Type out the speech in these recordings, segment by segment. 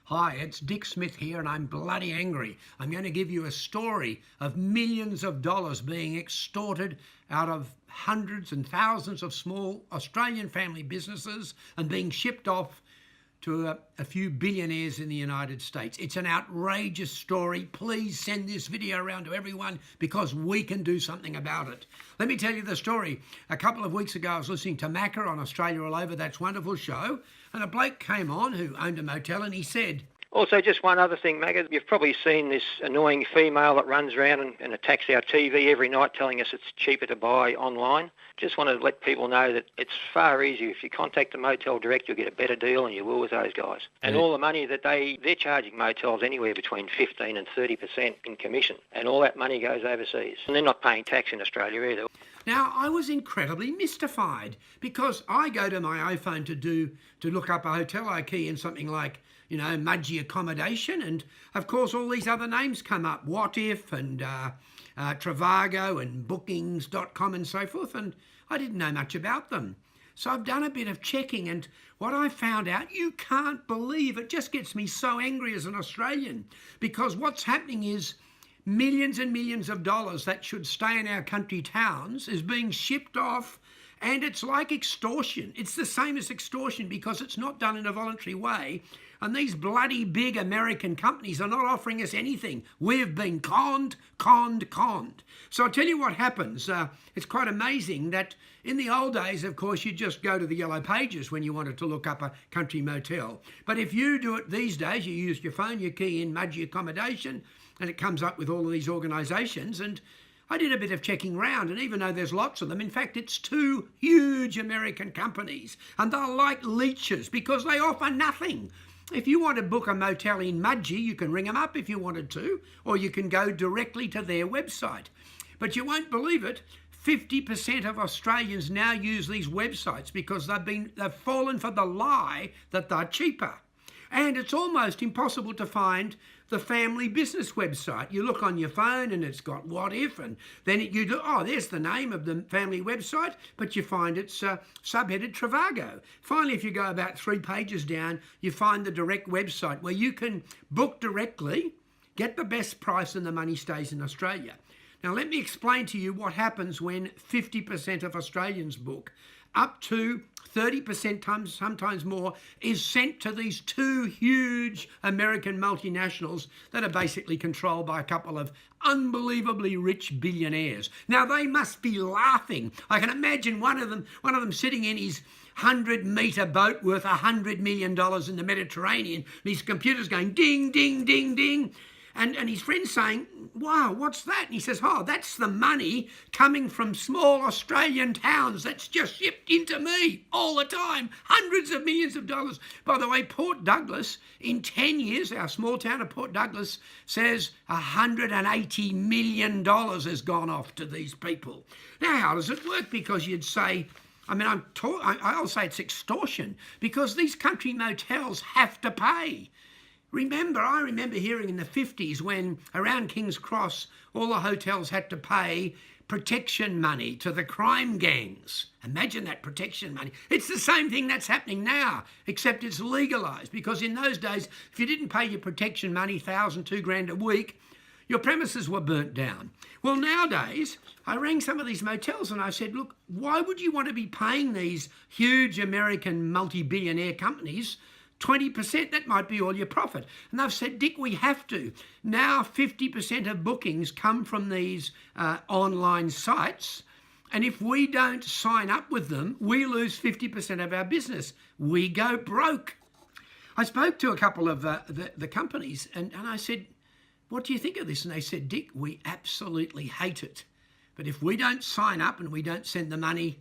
Hi, it's Dick Smith here and I'm bloody angry. I'm going to give you a story of millions of dollars being extorted out of hundreds and thousands of small Australian family businesses and being shipped off to a few billionaires in the United States. It's an outrageous story. Please send this video around to everyone because we can do something about it. Let me tell you the story. A couple of weeks ago, I was listening to Macca on Australia All Over, That's Wonderful show, and a bloke came on who owned a motel and he said, Also, just one other thing, Maggot. You've probably seen this annoying female that runs around and attacks our TV every night telling us it's cheaper to buy online. Just want to let people know that it's far easier. If you contact the motel direct, you'll get a better deal than you will with those guys. And all the money that they're charging motels anywhere between 15 and 30% in commission. And all that money goes overseas. And they're not paying tax in Australia either. Now, I was incredibly mystified because I go to my iPhone to look up a hotel I key in something like, Mudgee Accommodation, and of course all these other names come up, What If and Trivago and Bookings.com and so forth, and I didn't know much about them. So I've done a bit of checking, and what I found out, you can't believe, it just gets me so angry as an Australian, because what's happening is millions and millions of dollars that should stay in our country towns is being shipped off. And it's like extortion. It's the same as extortion because it's not done in a voluntary way. And these bloody big American companies are not offering us anything. We've been conned. So I'll tell you what happens. It's quite amazing that in the old days, of course, you'd just go to the Yellow Pages when you wanted to look up a country motel. But if you do it these days, you use your phone, you key in Mudgee Accommodation, and it comes up with all of these organisations. And I did a bit of checking round, and even though there's lots of them, in fact, it's two huge American companies, and they're like leeches because they offer nothing. If you want to book a motel in Mudgee, you can ring them up if you wanted to, or you can go directly to their website. But you won't believe it, 50% of Australians now use these websites because they've fallen for the lie that they're cheaper. And it's almost impossible to find the family business website. You look on your phone and it's got What If, and then you do, there's the name of the family website, but you find it's subheaded Trivago. Finally, if you go about 3 pages down, you find the direct website where you can book directly, get the best price, and the money stays in Australia. Now, let me explain to you what happens when 50% of Australians book. Up to 30%, sometimes more, is sent to these two huge American multinationals that are basically controlled by a couple of unbelievably rich billionaires. Now, they must be laughing. I can imagine one of them sitting in his 100-metre boat worth $100 million in the Mediterranean, and his computer's going ding, ding, ding, ding. And his friend's saying, wow, what's that? And he says, that's the money coming from small Australian towns that's just shipped into me all the time. Hundreds of millions of dollars. By the way, Port Douglas, in 10 years, our small town of Port Douglas says $180 million has gone off to these people. Now, how does it work? Because you'd say, I'll say it's extortion because these country motels have to pay. I remember hearing in the 50s when around King's Cross, all the hotels had to pay protection money to the crime gangs. Imagine that, protection money. It's the same thing that's happening now, except it's legalised, because in those days, if you didn't pay your protection money, $1,000, $2,000 a week, your premises were burnt down. Well, nowadays, I rang some of these motels and I said, look, why would you want to be paying these huge American multi-billionaire companies 20%, that might be all your profit? And they've said, Dick, we have to. Now 50% of bookings come from these online sites. And if we don't sign up with them, we lose 50% of our business. We go broke. I spoke to a couple of the companies and I said, what do you think of this? And they said, Dick, we absolutely hate it. But if we don't sign up and we don't send the money,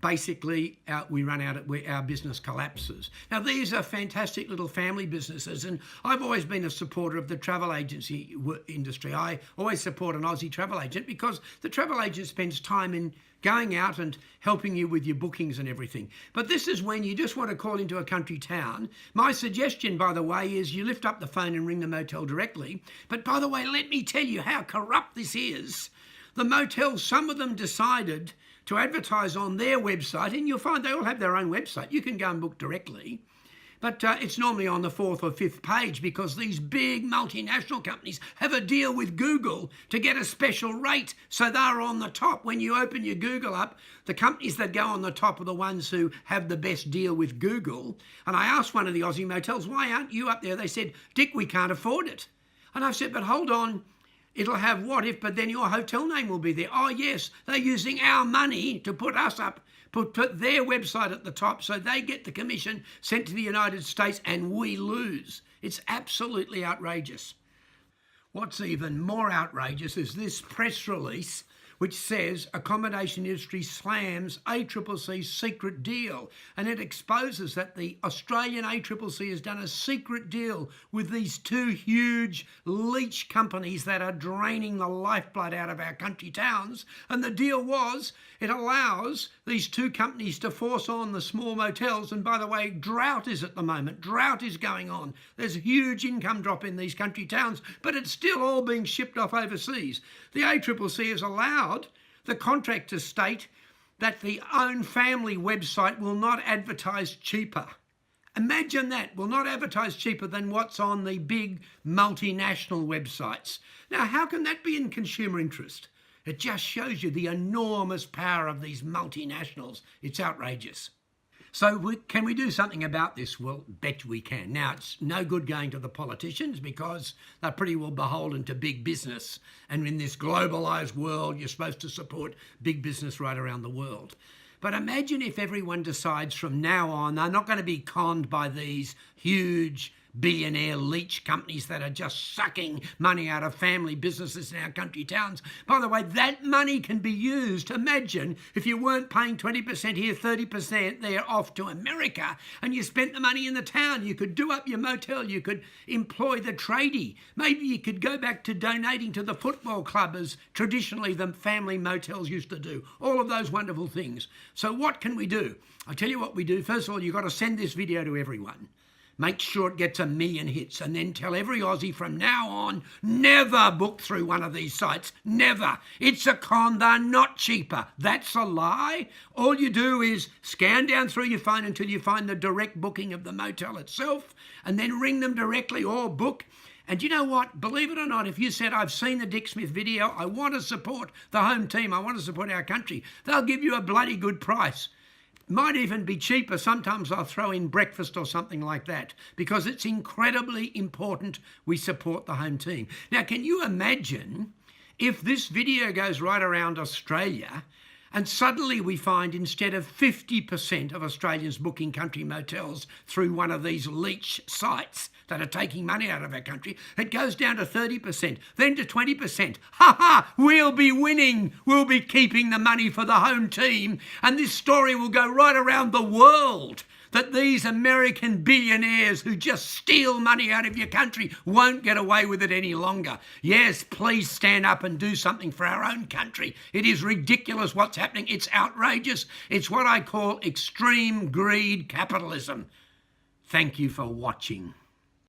basically we run out, our business collapses. Now, these are fantastic little family businesses, and I've always been a supporter of the travel agency industry. I always support an Aussie travel agent because the travel agent spends time in going out and helping you with your bookings and everything. But this is when you just want to call into a country town. My suggestion, by the way, is you lift up the phone and ring the motel directly. But by the way, let me tell you how corrupt this is. The motels, some of them decided to advertise on their website, and you'll find they all have their own website. You can go and book directly. But it's normally on the 4th or 5th page because these big multinational companies have a deal with Google to get a special rate. So they're on the top. When you open your Google up, the companies that go on the top are the ones who have the best deal with Google. And I asked one of the Aussie motels, why aren't you up there? They said, Dick, we can't afford it. And I said, but hold on. It'll have what if, but then your hotel name will be there. Oh, yes, they're using our money to put us up, put their website at the top so they get the commission sent to the United States and we lose. It's absolutely outrageous. What's even more outrageous is this press release which says accommodation industry slams ACCC's secret deal, and it exposes that the Australian ACCC has done a secret deal with these two huge leech companies that are draining the lifeblood out of our country towns. And the deal was it allows these two companies to force on the small motels. And by the way, drought is at the moment. Drought is going on. There's a huge income drop in these country towns, but it's still all being shipped off overseas. The ACCC has allowed the contract to state that the own family website will not advertise cheaper. Imagine that, will not advertise cheaper than what's on the big multinational websites. Now, how can that be in consumer interest? It just shows you the enormous power of these multinationals. It's outrageous. So can we do something about this? Well, bet we can. Now, it's no good going to the politicians because they're pretty well beholden to big business. And in this globalised world, you're supposed to support big business right around the world. But imagine if everyone decides from now on they're not going to be conned by these huge billionaire leech companies that are just sucking money out of family businesses in our country towns. By the way, that money can be used. Imagine if you weren't paying 20% here, 30% there off to America, and you spent the money in the town. You could do up your motel. You could employ the tradie. Maybe you could go back to donating to the football club as traditionally the family motels used to do. All of those wonderful things. So what can we do? I'll tell you what we do. First of all, you've got to send this video to everyone. Make sure it gets 1 million hits, and then tell every Aussie from now on, never book through one of these sites. Never. It's a con. They're not cheaper. That's a lie. All you do is scan down through your phone until you find the direct booking of the motel itself, and then ring them directly or book. And you know what? Believe it or not, if you said, I've seen the Dick Smith video, I want to support the home team, I want to support our country, they'll give you a bloody good price. Might even be cheaper. Sometimes I'll throw in breakfast or something like that because it's incredibly important we support the home team. Now, can you imagine if this video goes right around Australia and suddenly we find instead of 50% of Australians booking country motels through one of these leech sites that are taking money out of our country, it goes down to 30%, then to 20%. Ha ha, we'll be winning. We'll be keeping the money for the home team. And this story will go right around the world that these American billionaires who just steal money out of your country won't get away with it any longer. Yes, please stand up and do something for our own country. It is ridiculous what's happening. It's outrageous. It's what I call extreme greed capitalism. Thank you for watching.